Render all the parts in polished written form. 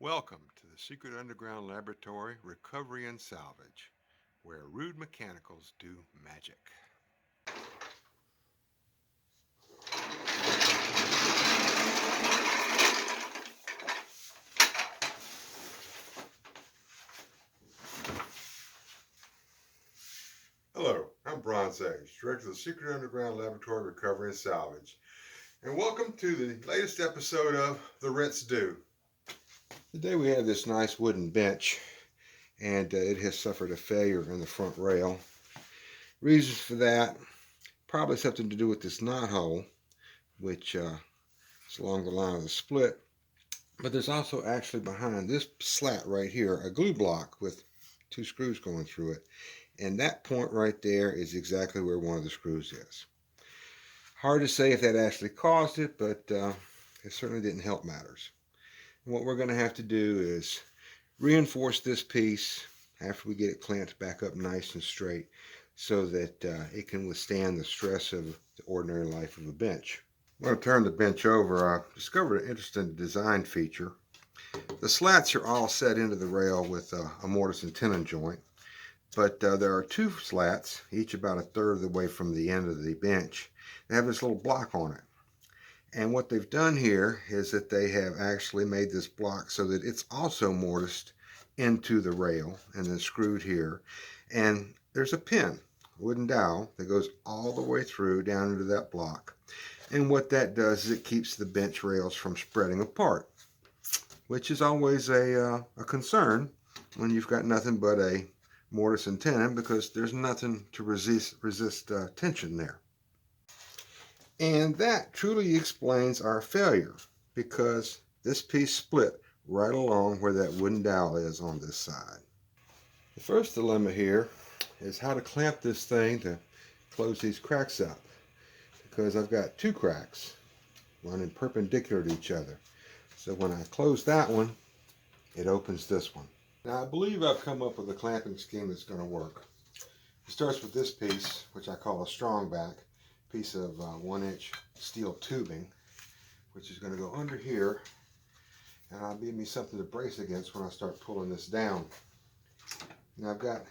Welcome to the Secret Underground Laboratory Recovery and Salvage, where rude mechanicals do magic. Hello, I'm Bronze Age, Director of the Secret Underground Laboratory Recovery and Salvage, and welcome to the latest episode of The Rinse Do. Today we have this nice wooden bench, and it has suffered a failure in the front rail. Reasons for that, probably something to do with this knot hole, which is along the line of the split. But there's also actually behind this slat right here a glue block with two screws going through it. And that point right there is exactly where one of the screws is. Hard to say if that actually caused it, but it certainly didn't help matters. And what we're going to have to do is reinforce this piece after we get it clamped back up nice and straight so that it can withstand the stress of the ordinary life of a bench. I'm going to turn the bench over. I discovered an interesting design feature. The slats are all set into the rail with a mortise and tenon joint, but there are two slats, each about a third of the way from the end of the bench, that have this little block on it. And what they've done here is that they have actually made this block so that it's also mortised into the rail and then screwed here. And there's a pin, a wooden dowel, that goes all the way through down into that block. And what that does is it keeps the bench rails from spreading apart, which is always a concern when you've got nothing but a mortise and tenon, because there's nothing to resist tension there. And that truly explains our failure, because this piece split right along where that wooden dowel is on this side. The first dilemma here is how to clamp this thing to close these cracks up, because I've got two cracks running perpendicular to each other. So when I close that one, it opens this one. Now I believe I've come up with a clamping scheme that's going to work. It starts with this piece, which I call a strong back, piece of 1-inch steel tubing, which is going to go under here, and it'll give me something to brace against when I start pulling this down. Now I've got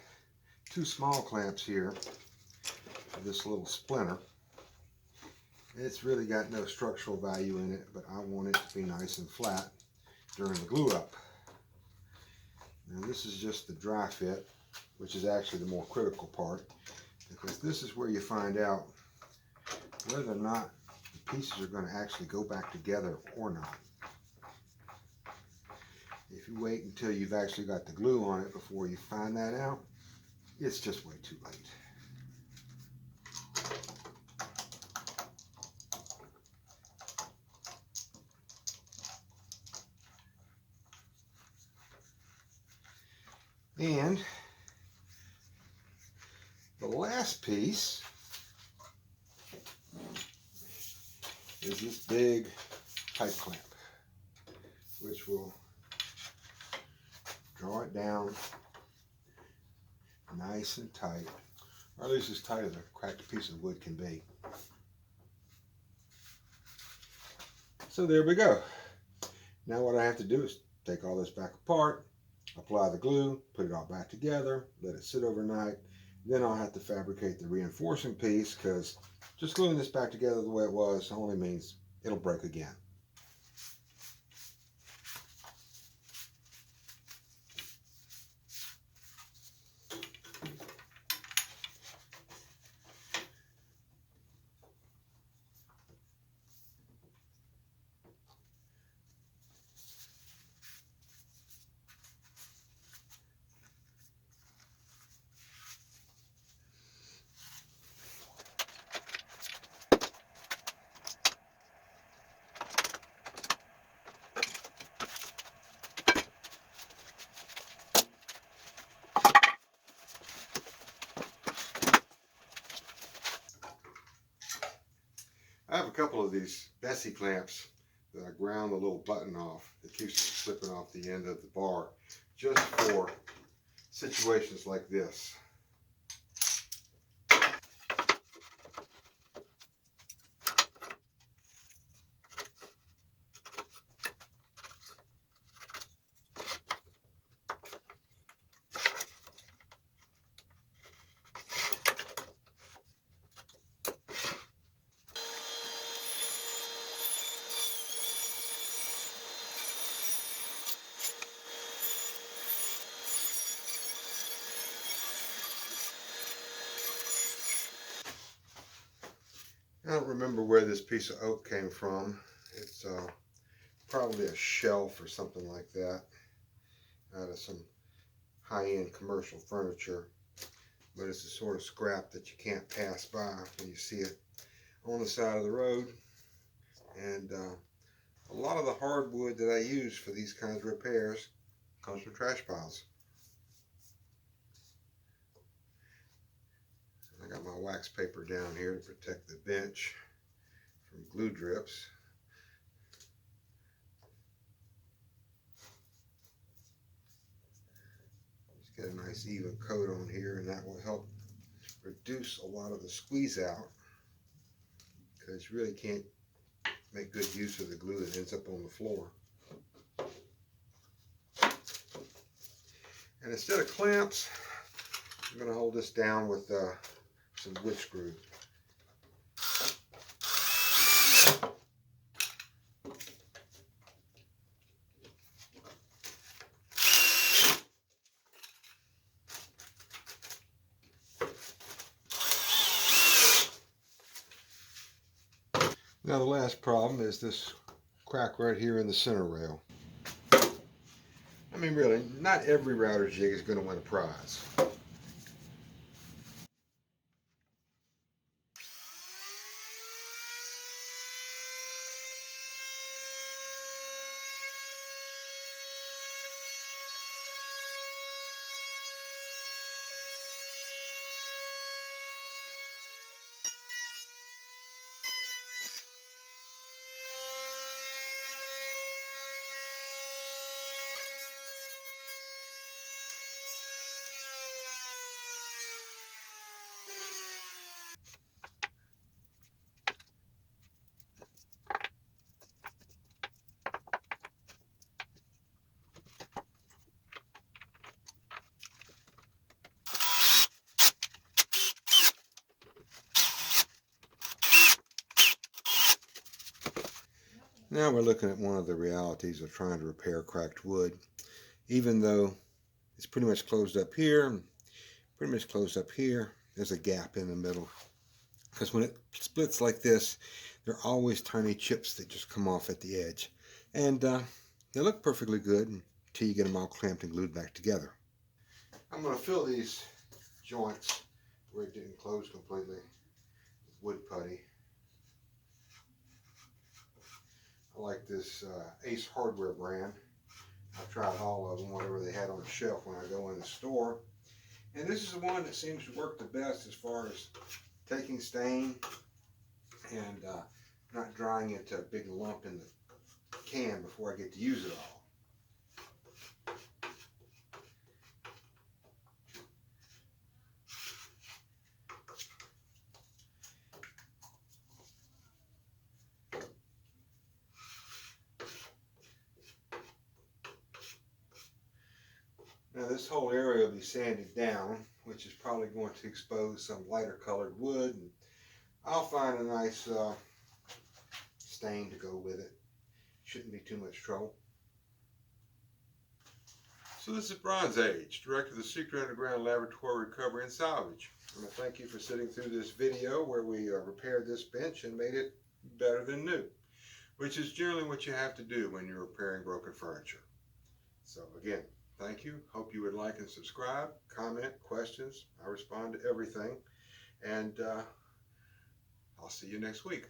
two small clamps here for this little splinter. It's really got no structural value in it, but I want it to be nice and flat during the glue up. Now this is just the dry fit, which is actually the more critical part, because this is where you find out whether or not the pieces are going to actually go back together or not. If you wait until you've actually got the glue on it before you find that out, it's just way too late. And the last piece is this big pipe clamp, which will draw it down nice and tight, or at least as tight as a cracked piece of wood can be. So there we go. Now what I have to do is take all this back apart, apply the glue, put it all back together, let it sit overnight. Then I'll have to fabricate the reinforcing piece, because just gluing this back together the way it was only means it'll break again. I have a couple of these Bessie clamps that I ground the little button off that keeps it slipping off the end of the bar, just for situations like this. I don't remember where this piece of oak came from. It's probably a shelf or something like that out of some high-end commercial furniture. But it's the sort of scrap that you can't pass by when you see it on the side of the road. And a lot of the hardwood that I use for these kinds of repairs comes from trash piles. I got my wax paper down here to protect the bench from glue drips. Just get a nice even coat on here, and that will help reduce a lot of the squeeze out, because you really can't make good use of the glue that ends up on the floor. And instead of clamps, I'm going to hold this down with some wood screw. Now the last problem is this crack right here in the center rail. I mean, really, not every router jig is going to win a prize. Now we're looking at one of the realities of trying to repair cracked wood. Even though it's pretty much closed up here, and pretty much closed up here, there's a gap in the middle. Because when it splits like this, there are always tiny chips that just come off at the edge. And they look perfectly good until you get them all clamped and glued back together. I'm going to fill these joints where it didn't close completely with wood putty. I like this Ace Hardware brand. I've tried all of them, whatever they had on the shelf when I go in the store. And this is the one that seems to work the best as far as taking stain and not drying it to a big lump in the can before I get to use it all. Now this whole area will be sanded down, which is probably going to expose some lighter colored wood, and I'll find a nice stain to go with it. Shouldn't be too much trouble. So this is Bronze Age, Director of the Secret Underground Laboratory Recovery and Salvage. I want to thank you for sitting through this video where we repaired this bench and made it better than new, which is generally what you have to do when you're repairing broken furniture. So again, thank you. Hope you would like and subscribe, comment, questions. I respond to everything. And I'll see you next week.